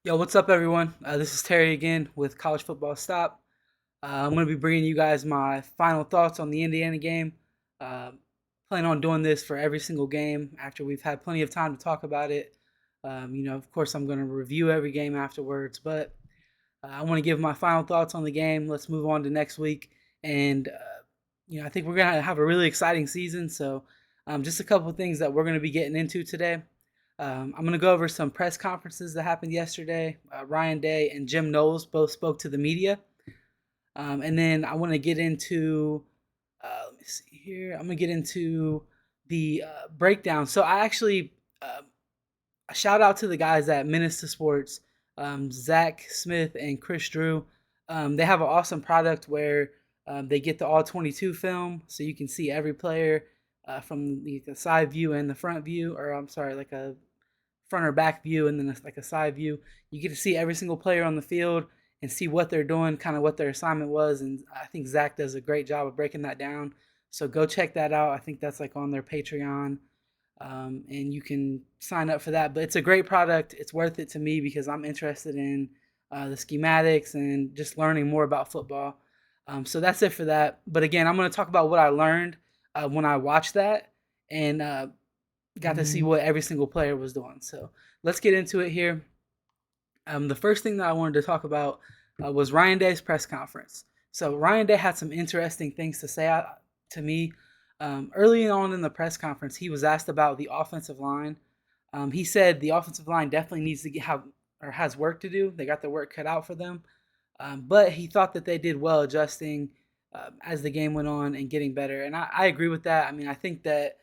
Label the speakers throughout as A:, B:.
A: Yo, what's up, everyone? This is Terry again with College Football Stop. I'm going to be bringing you guys my final thoughts on the Indiana game. Uh, Plan on doing this for every single game after we've had plenty of time to talk about it. Of course, I'm going to review every game afterwards, but I want to give my final thoughts on the game. Let's move on to next week. I think we're going to have a really exciting season. So, just a couple of things that we're going to be getting into today. I'm going to go over some press conferences that happened yesterday. Ryan Day and Jim Knowles both spoke to the media. And then I want to get into, let me see here, I'm going to get into the breakdown. So I actually, a shout out to the guys at Minister Sports, Zach Smith and Chris Drew. They have an awesome product where they get the all 22 film, so you can see every player from the side view and the front view, or I'm sorry, like a front or back view, and then like a side view. You get to see every single player on the field and see what they're doing, kind of what their assignment was. And I think Zach does a great job of breaking that down. So go check that out. I think that's like on their Patreon, and you can sign up for that. But it's a great product. It's worth it to me because I'm interested in the schematics and just learning more about football. So that's it for that. But again, I'm going to talk about what I learned when I watched that and got to see what every single player was doing. So let's get into it here. The first thing that I wanted to talk about was Ryan Day's press conference. So Ryan Day had some interesting things to say to me. Early on in the press conference, he was asked about the offensive line. He said the offensive line definitely needs to have or has work to do. They got their work cut out for them, but he thought that they did well adjusting as the game went on and getting better. And I agree with that. I mean, I think that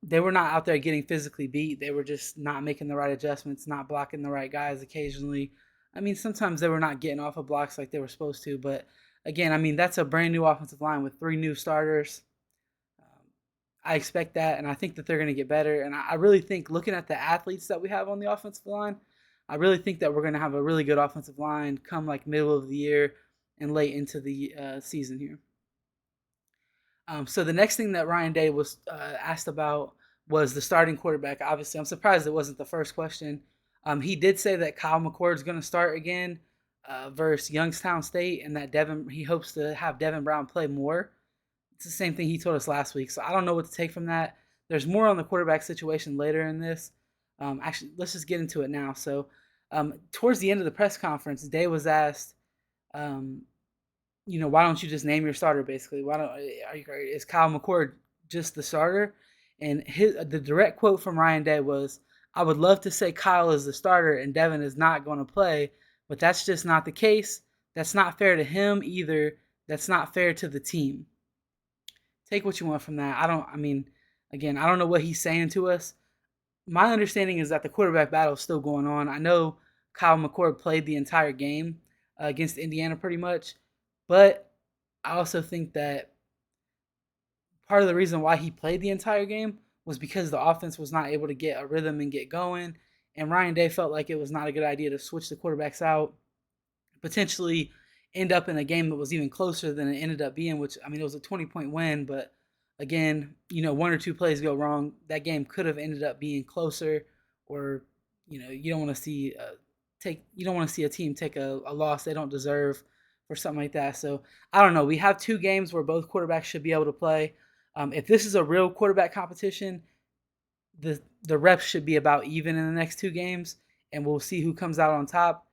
A: they were not out there getting physically beat. They were just not making the right adjustments, not blocking the right guys occasionally. I mean, sometimes they were not getting off of blocks like they were supposed to. But again, I mean, that's a brand new offensive line with three new starters. I expect that, and I think that they're going to get better. And I really think, looking at the athletes that we have on the offensive line, I really think that we're going to have a really good offensive line come like middle of the year and late into the season here. So the next thing that Ryan Day was asked about was the starting quarterback. Obviously, I'm surprised it wasn't the first question. He did say that Kyle McCord's going to start again versus Youngstown State, and that he hopes to have Devin Brown play more. It's the same thing he told us last week. So I don't know what to take from that. There's more on the quarterback situation later in this. Actually, let's just get into it now. So towards the end of the press conference, Day was asked, um, why don't you just name your starter? Basically, why don't is Kyle McCord just the starter? And the direct quote from Ryan Day was, "I would love to say Kyle is the starter and Devin is not going to play, but that's just not the case. That's not fair to him either. That's not fair to the team." Take what you want from that. I don't. I mean, again, I don't know what he's saying to us. My understanding is that the quarterback battle is still going on. I know Kyle McCord played the entire game against Indiana pretty much, but I also think that part of the reason why he played the entire game was because the offense was not able to get a rhythm and get going. And Ryan Day felt like it was not a good idea to switch the quarterbacks out, potentially end up in a game that was even closer than it ended up being, which, I mean, it was a 20-point win, but again, one or two plays go wrong. That game could have ended up being closer, or, you don't want to see you don't want to see a team take a loss they don't deserve or something like that. So I don't know. We have two games where both quarterbacks should be able to play. If this is a real quarterback competition, the reps should be about even in the next two games, and we'll see who comes out on top.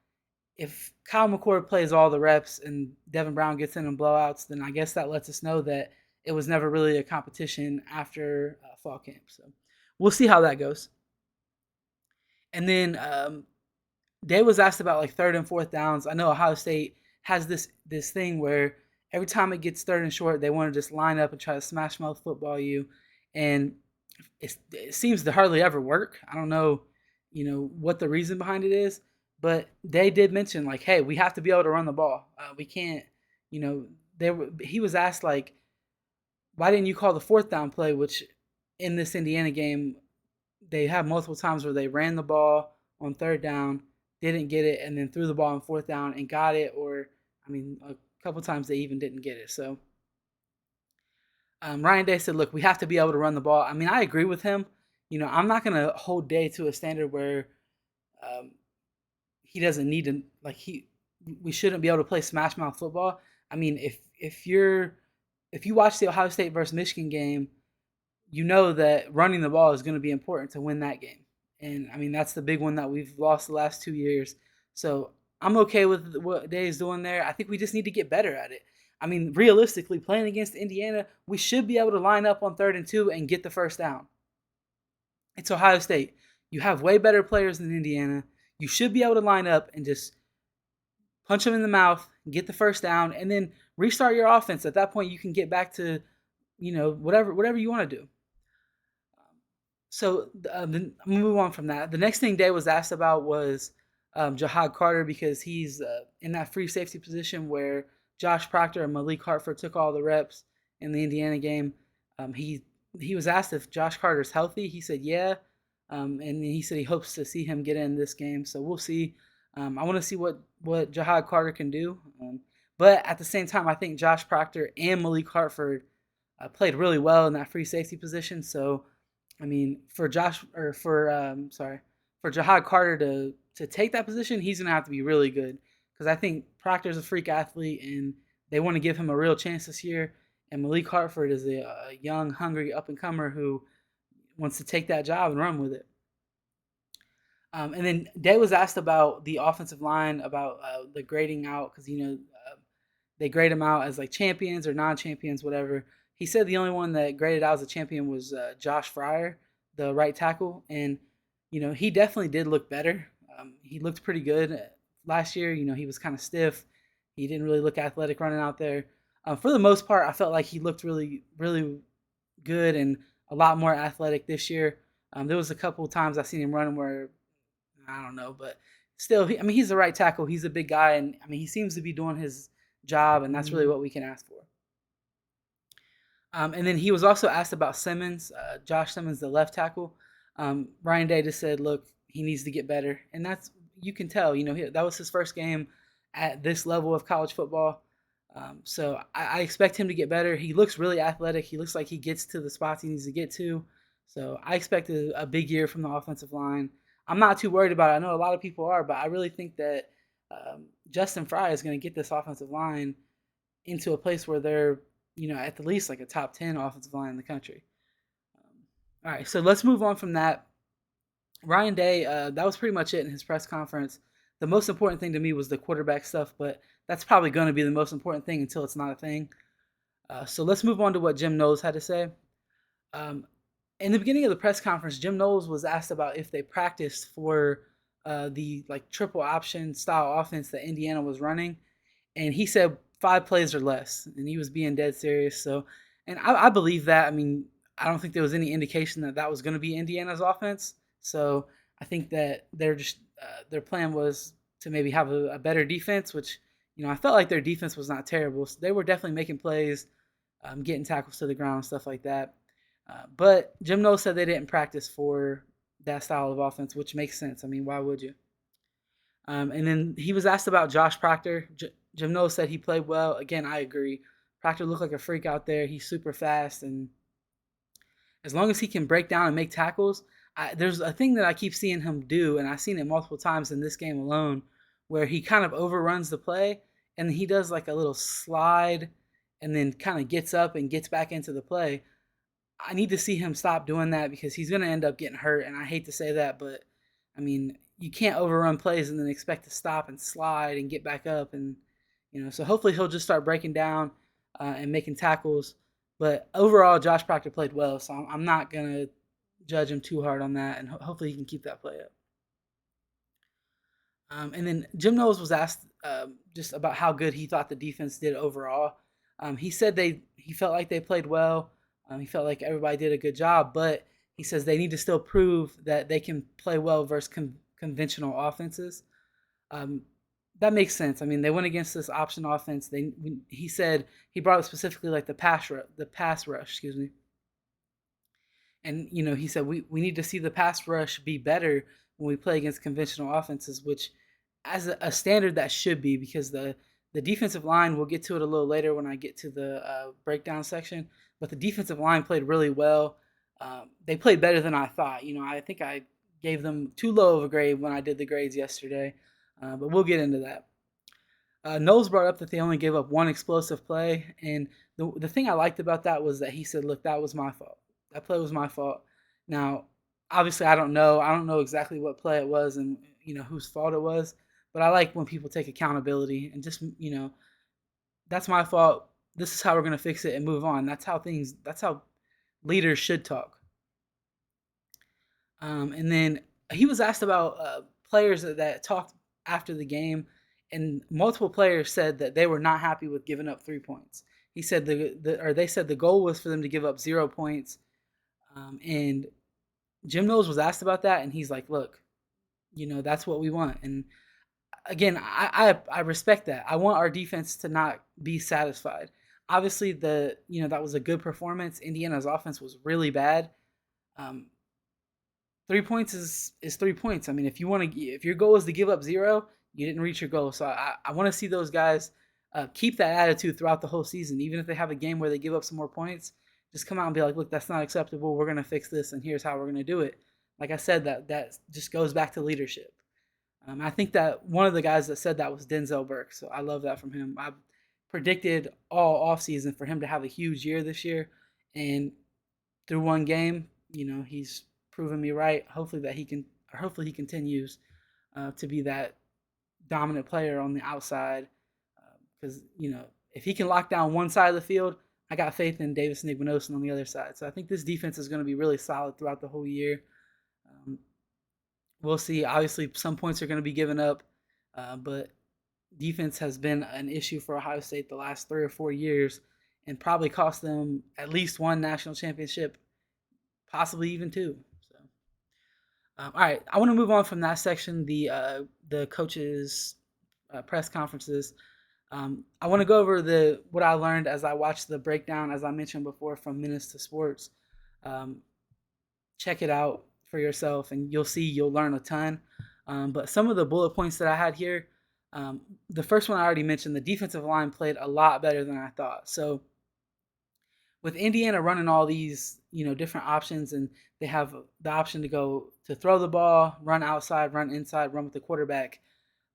A: If Kyle McCord plays all the reps and Devin Brown gets in blowouts, then I guess that lets us know that it was never really a competition after fall camp. So we'll see how that goes. And then Day was asked about like third and fourth downs. I know Ohio State has this thing where every time it gets third and short, they want to just line up and try to smash mouth football you, and it seems to hardly ever work. I don't know, what the reason behind it is, but they did mention like, hey, we have to be able to run the ball. We can't, you know, he was asked like, why didn't you call the fourth down play? Which in this Indiana game, they have multiple times where they ran the ball on third down, didn't get it, and then threw the ball on fourth down and got it. Or, I mean, a couple times they even didn't get it. So Ryan Day said, look, we have to be able to run the ball. I mean, I agree with him. I'm not going to hold Day to a standard where um, he doesn't need to like he we shouldn't be able to play smash mouth football. I mean, if you watch the Ohio State versus Michigan game, you know that running the ball is going to be important to win that game. And I mean, that's the big one that we've lost the last 2 years. So I'm okay with what Day is doing there. I think we just need to get better at it. I mean, realistically, playing against Indiana, we should be able to line up on 3rd and 2 and get the first down. It's Ohio State. You have way better players than Indiana. You should be able to line up and just punch them in the mouth, get the first down, and then restart your offense. At that point, you can get back to, whatever you want to do. So I'm gonna move on from that. The next thing Day was asked about was Jahad Carter because he's in that free safety position where Josh Proctor and Malik Hartford took all the reps in the Indiana game. He was asked if Josh Carter's healthy. He said yeah, and he said he hopes to see him get in this game. So we'll see. I want to see what Jahad Carter can do. But at the same time, I think Josh Proctor and Malik Hartford played really well in that free safety position. So I mean, for Jahad Carter to take that position, he's gonna have to be really good because I think Proctor's a freak athlete and they want to give him a real chance this year. And Malik Hartford is a young, hungry up and comer who wants to take that job and run with it. And then Day was asked about the offensive line, about the grading out because they grade them out as like champions or non-champions, whatever. He said the only one that graded out as a champion was Josh Fryer, the right tackle, and he definitely did look better. He looked pretty good last year. He was kind of stiff. He didn't really look athletic running out there. For the most part, I felt like he looked really, really good and a lot more athletic this year. There was a couple of times I've seen him running where I don't know, but still, he's the right tackle. He's a big guy, and I mean, he seems to be doing his job, and that's really what we can ask for. And then he was also asked about Simmons, Josh Simmons, the left tackle. Ryan Day just said, look, he needs to get better. And that's, you can tell, that was his first game at this level of college football. So I expect him to get better. He looks really athletic. He looks like he gets to the spots he needs to get to. So I expect a big year from the offensive line. I'm not too worried about it. I know a lot of people are, but I really think that Justin Fry is going to get this offensive line into a place where they're, at the least like a top 10 offensive line in the country. All right, so let's move on from that. Ryan Day, that was pretty much it in his press conference. The most important thing to me was the quarterback stuff, but that's probably going to be the most important thing until it's not a thing. So let's move on to what Jim Knowles had to say. In the beginning of the press conference, Jim Knowles was asked about if they practiced for the like triple option style offense that Indiana was running, and he said 5 plays or less, and he was being dead serious. So, and I believe that. I mean, I don't think there was any indication that that was going to be Indiana's offense. So I think that their plan was to maybe have a better defense, which I felt like their defense was not terrible. So they were definitely making plays, getting tackles to the ground, stuff like that. But Jim Knowles said they didn't practice for that style of offense, which makes sense. I mean, why would you? And then he was asked about Josh Proctor. Jim Knowles said he played well. Again, I agree. Proctor looked like a freak out there. He's super fast, and as long as he can break down and make tackles, there's a thing that I keep seeing him do, and I've seen it multiple times in this game alone, where he kind of overruns the play, and he does like a little slide, and then kind of gets up and gets back into the play. I need to see him stop doing that because he's going to end up getting hurt, and I hate to say that, but I mean, you can't overrun plays and then expect to stop and slide and get back up, and so hopefully he'll just start breaking down and making tackles. But overall, Josh Proctor played well, so I'm not gonna judge him too hard on that, and hopefully he can keep that play up. And then Jim Knowles was asked just about how good he thought the defense did overall. He said he felt like they played well. He felt like everybody did a good job, but he says they need to still prove that they can play well versus conventional offenses. That makes sense. I mean, they went against this option offense. He said he brought up specifically like the pass rush, excuse me. And he said we need to see the pass rush be better when we play against conventional offenses, which as a standard that should be because the defensive line, we'll get to it a little later when I get to the breakdown section, but the defensive line played really well. They played better than I thought. I think I gave them too low of a grade when I did the grades yesterday. but we'll get into that. Knowles brought up that they only gave up one explosive play, and the thing I liked about that was that he said, "Look, that was my fault. That play was my fault." Now, obviously, I don't know. I don't know exactly what play it was, and whose fault it was. But I like when people take accountability and just that's my fault. This is how we're gonna fix it and move on. That's how things. That's how leaders should talk. And then he was asked about players that talked after the game, and multiple players said that they were not happy with giving up 3 points. He said they said the goal was for them to give up 0 points. And Jim Knowles was asked about that, and he's like, "Look, that's what we want." And again, I respect that. I want our defense to not be satisfied. Obviously, that was a good performance. Indiana's offense was really bad. Um, 3 points is 3 points. I mean, if your goal is to give up zero, you didn't reach your goal. So I want to see those guys keep that attitude throughout the whole season. Even if they have a game where they give up some more points, just come out and be like, look, that's not acceptable. We're gonna fix this, and here's how we're gonna do it. Like I said, that just goes back to leadership. I think that one of the guys that said that was Denzel Burke. So I love that from him. I predicted all offseason for him to have a huge year this year, and through one game, he's proven me right. Hopefully he continues to be that dominant player on the outside. Because if he can lock down one side of the field, I got faith in Davis and Igbinosun on the other side. So I think this defense is going to be really solid throughout the whole year. Um, we'll see. Obviously, some points are going to be given up, but defense has been an issue for Ohio State the last 3 or 4 years, and probably cost them at least one national championship, possibly even two. So, all right, I want to move on from that section. The coaches' press conferences. I want to go over what I learned as I watched the breakdown, as I mentioned before, from Minutes to Sports. Um, Check it out for yourself, and you'll learn a ton. But some of the bullet points that I had here, the first one I already mentioned, the defensive line played a lot better than I thought. So with Indiana running all these different options, and they have the option to throw the ball, run outside, run inside, run with the quarterback.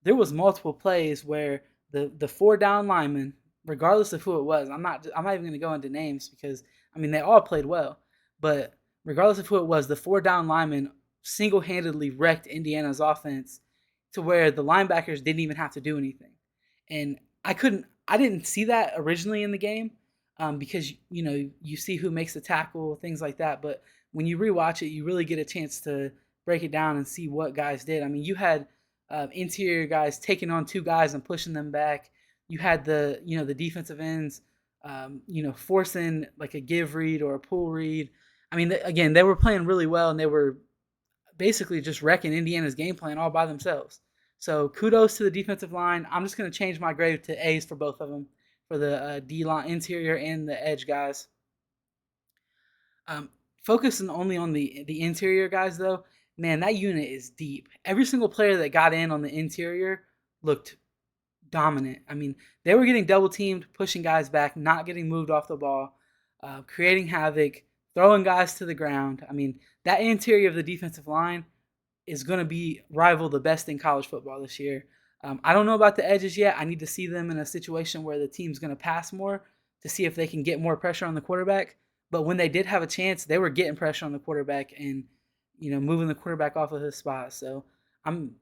A: There was multiple plays where the four down linemen, regardless of who it was, I'm not even going to go into names because I mean they all played well, but regardless of who it was, the four down linemen single-handedly wrecked Indiana's offense to where the linebackers didn't even have to do anything. And I didn't see that originally in the game because you see who makes the tackle, things like that. But when you rewatch it, you really get a chance to break it down and see what guys did. I mean, you had interior guys taking on two guys and pushing them back. You had the defensive ends, forcing like a give read or a pull read. I mean, again, they were playing really well, and they were basically just wrecking Indiana's game plan all by themselves. So kudos to the defensive line. I'm just going to change my grade to A's for both of them, for the D line, interior, and the edge guys. Um, Focusing only on the interior guys, though, man, that unit is deep. Every single player that got in on the interior looked dominant. I mean, they were getting double teamed, pushing guys back, not getting moved off the ball, creating havoc, throwing guys to the ground. I mean, that interior of the defensive line is going to be rival the best in college football this year. I don't know about the edges yet. I need to see them in a situation where the team's going to pass more to see if they can get more pressure on the quarterback. But when they did have a chance, they were getting pressure on the quarterback and moving the quarterback off of his spot. So I'm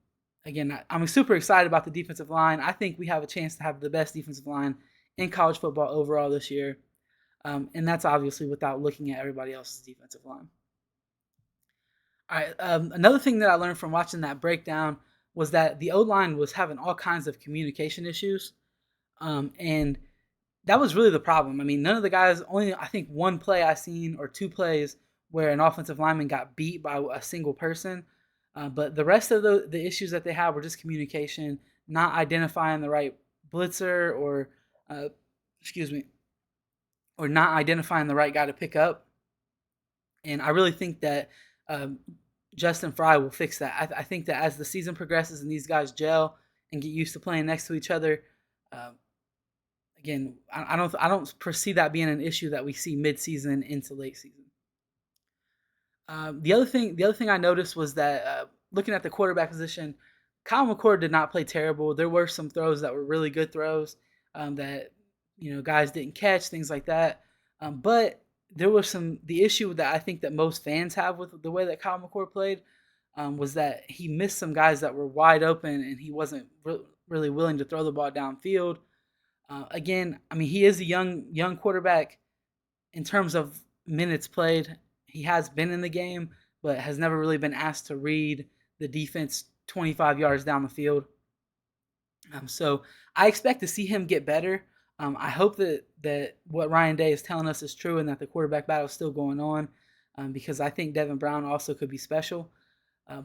A: super excited about the defensive line. I think we have a chance to have the best defensive line in college football overall this year. And that's obviously without looking at everybody else's defensive line. All right. Another thing that I learned from watching that breakdown was that the O-line was having all kinds of communication issues. And that was really the problem. I mean, none of the guys, only I think one play I seen or two plays where an offensive lineman got beat by a single person. But the rest of the issues that they had were just communication, not identifying the right blitzer uh, excuse me, or not identifying the right guy to pick up. And I really think that Justin Fry will fix that. I think that as the season progresses and these guys gel and get used to playing next to each other, again, I don't perceive that being an issue that we see mid-season into late season. The other thing I noticed was that looking at the quarterback position, Kyle McCord did not play terrible. There were some throws that were really good throws that guys didn't catch, things like that. But there was the issue that I think that most fans have with the way that Kyle McCord played was that he missed some guys that were wide open and he wasn't really willing to throw the ball downfield. Again, I mean, he is a young quarterback in terms of minutes played. He has been in the game, but has never really been asked to read the defense 25 yards down the field. So I expect to see him get better. I hope that what Ryan Day is telling us is true and that the quarterback battle is still going on because I think Devin Brown also could be special.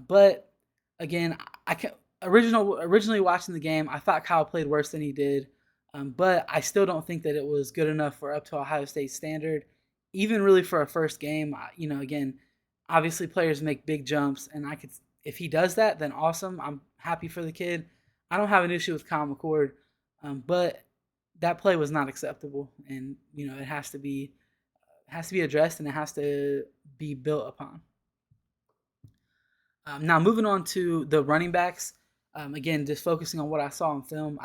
A: But again, I can, originally watching the game, I thought Kyle played worse than he did. But I still don't think that it was good enough for up to Ohio State standard, even really for a first game. Again, obviously players make big jumps, and if he does that, then awesome. I'm happy for the kid. I don't have an issue with Kyle McCord, but that play was not acceptable, and it has to be addressed, and it has to be built upon. Now moving on to the running backs. Again, just focusing on what I saw in film,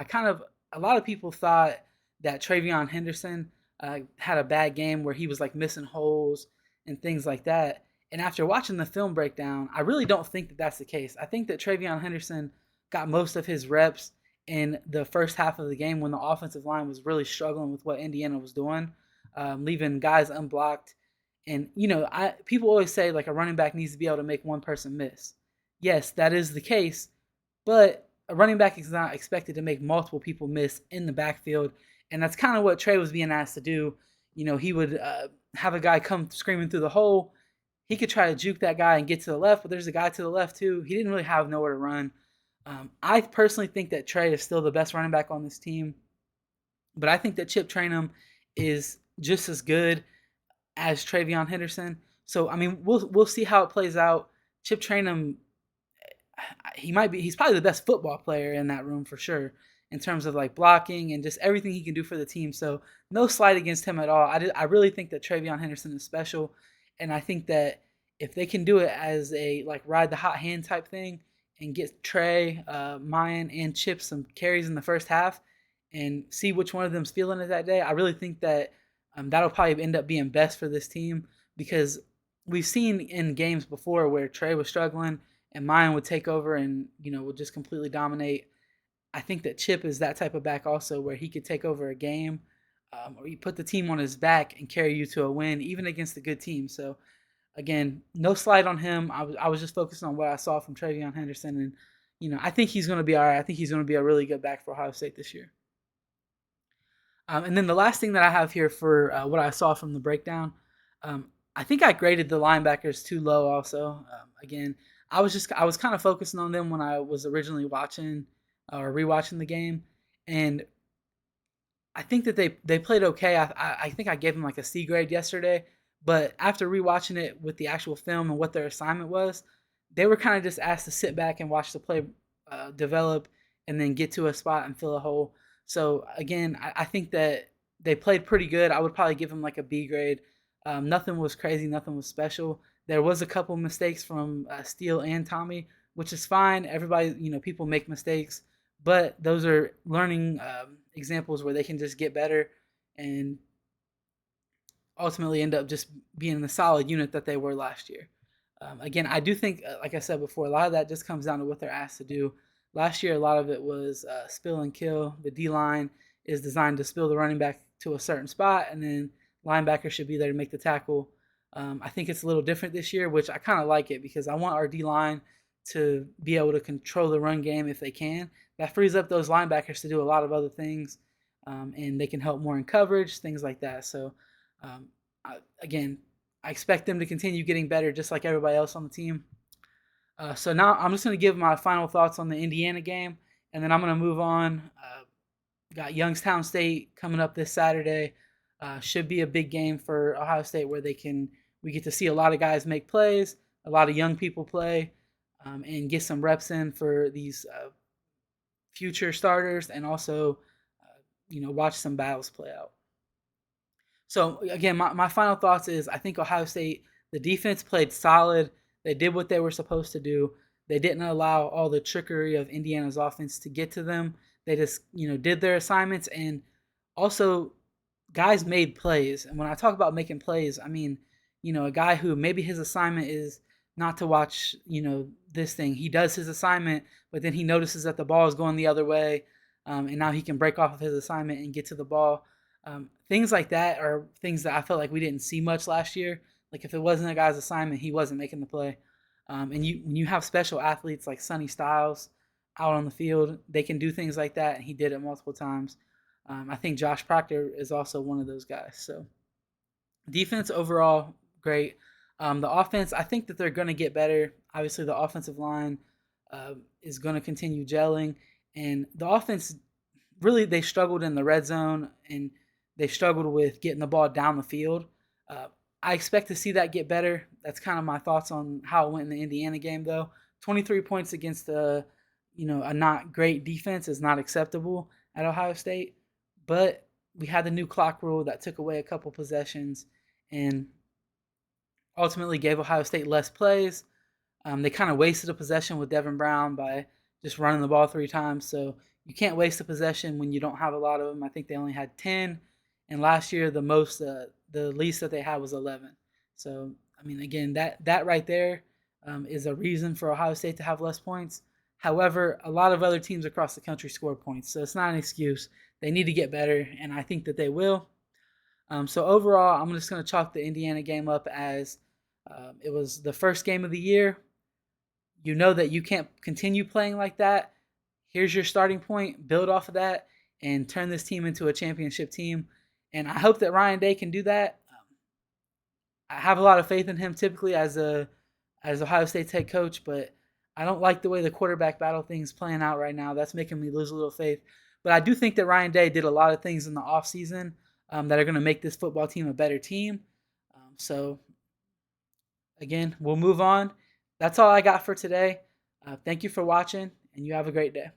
A: a lot of people thought that Travion Henderson had a bad game where he was like missing holes and things like that. And after watching the film breakdown, I really don't think that that's the case. I think that Travion Henderson got most of his reps in the first half of the game when the offensive line was really struggling with what Indiana was doing, leaving guys unblocked. And people always say like a running back needs to be able to make one person miss. Yes, that is the case, but a running back is not expected to make multiple people miss in the backfield, and that's kind of what Trey was being asked to do. He would have a guy come screaming through the hole. He could try to juke that guy and get to the left, but there's a guy to the left too. He didn't really have nowhere to run. I personally think that Trey is still the best running back on this team, but I think that Chip Trayanum is just as good as Travion Henderson. So I mean, we'll see how it plays out. Chip Trayanum, he's probably the best football player in that room for sure in terms of like blocking and just everything he can do for the team. So no slight against him at all. I really think that Travion Henderson is special, and I think that if they can do it as a like ride the hot hand type thing and get Trey, Mayan, and Chip some carries in the first half and see which one of them's feeling it that day, I really think that that'll probably end up being best for this team because we've seen in games before where Trey was struggling and Mayan would take over and would just completely dominate. I think that Chip is that type of back also where he could take over a game or he put the team on his back and carry you to a win even against a good team. So again, no slight on him. I was just focusing on what I saw from Travion Henderson, and I think he's going to be all right. I think he's going to be a really good back for Ohio State this year. And then the last thing that I have here for what I saw from the breakdown, I think I graded the linebackers too low. Also, again, I was kind of focusing on them when I was originally watching or rewatching the game, and I think that they played okay. I think I gave them like a C grade yesterday, but after rewatching it with the actual film and what their assignment was, they were kind of just asked to sit back and watch the play develop, and then get to a spot and fill a hole. So again, I think that they played pretty good. I would probably give them like a B grade. Nothing was crazy, nothing was special. There was a couple mistakes from Steele and Tommy, which is fine. Everybody, people make mistakes, but those are learning examples where they can just get better and ultimately end up just being the solid unit that they were last year. Again, I do think, like I said before, a lot of that just comes down to what they're asked to do. Last year, a lot of it was spill and kill. The D line is designed to spill the running back to a certain spot, and then linebacker should be there to make the tackle. I think it's a little different this year, which I kind of like it because I want our D line to be able to control the run game if they can. That frees up those linebackers to do a lot of other things, and they can help more in coverage, things like that. So, again, I expect them to continue getting better just like everybody else on the team. So now I'm just going to give my final thoughts on the Indiana game, and then I'm going to move on. Got Youngstown State coming up this Saturday. Should be a big game for Ohio State where we get to see a lot of guys make plays, a lot of young people play, and get some reps in for these future starters, and also watch some battles play out. So again, my final thoughts is I think Ohio State, the defense played solid. They did what they were supposed to do. They didn't allow all the trickery of Indiana's offense to get to them. They just, did their assignments, and also guys made plays. And when I talk about making plays, I mean, a guy who maybe his assignment is not to watch, this thing. He does his assignment, but then he notices that the ball is going the other way, and now he can break off of his assignment and get to the ball. Things like that are things that I felt like we didn't see much last year. Like if it wasn't a guy's assignment, he wasn't making the play. And when you have special athletes like Sonny Styles out on the field, they can do things like that, and he did it multiple times. I think Josh Proctor is also one of those guys. So defense overall great. The offense, I think that they're going to get better. Obviously, the offensive line is going to continue gelling, and the offense really they struggled in the red zone and they struggled with getting the ball down the field. Uh, I expect to see that get better. That's kind of my thoughts on how it went in the Indiana game, though. 23 points against a not great defense is not acceptable at Ohio State, but we had the new clock rule that took away a couple possessions and ultimately gave Ohio State less plays. They kind of wasted a possession with Devin Brown by just running the ball 3 times. So you can't waste a possession when you don't have a lot of them. I think they only had 10, and last year the least that they had was 11. So I mean, again, that right there is a reason for Ohio State to have less points. However, a lot of other teams across the country score points, so it's not an excuse. They need to get better, and I think that they will. So overall, I'm just going to chalk the Indiana game up as it was the first game of the year. You know that you can't continue playing like that. Here's your starting point. Build off of that and turn this team into a championship team. And I hope that Ryan Day can do that. I have a lot of faith in him typically as Ohio State's head coach, but I don't like the way the quarterback battle thing's playing out right now. That's making me lose a little faith. But I do think that Ryan Day did a lot of things in the offseason that are going to make this football team a better team. So, again, we'll move on. That's all I got for today. Thank you for watching, and you have a great day.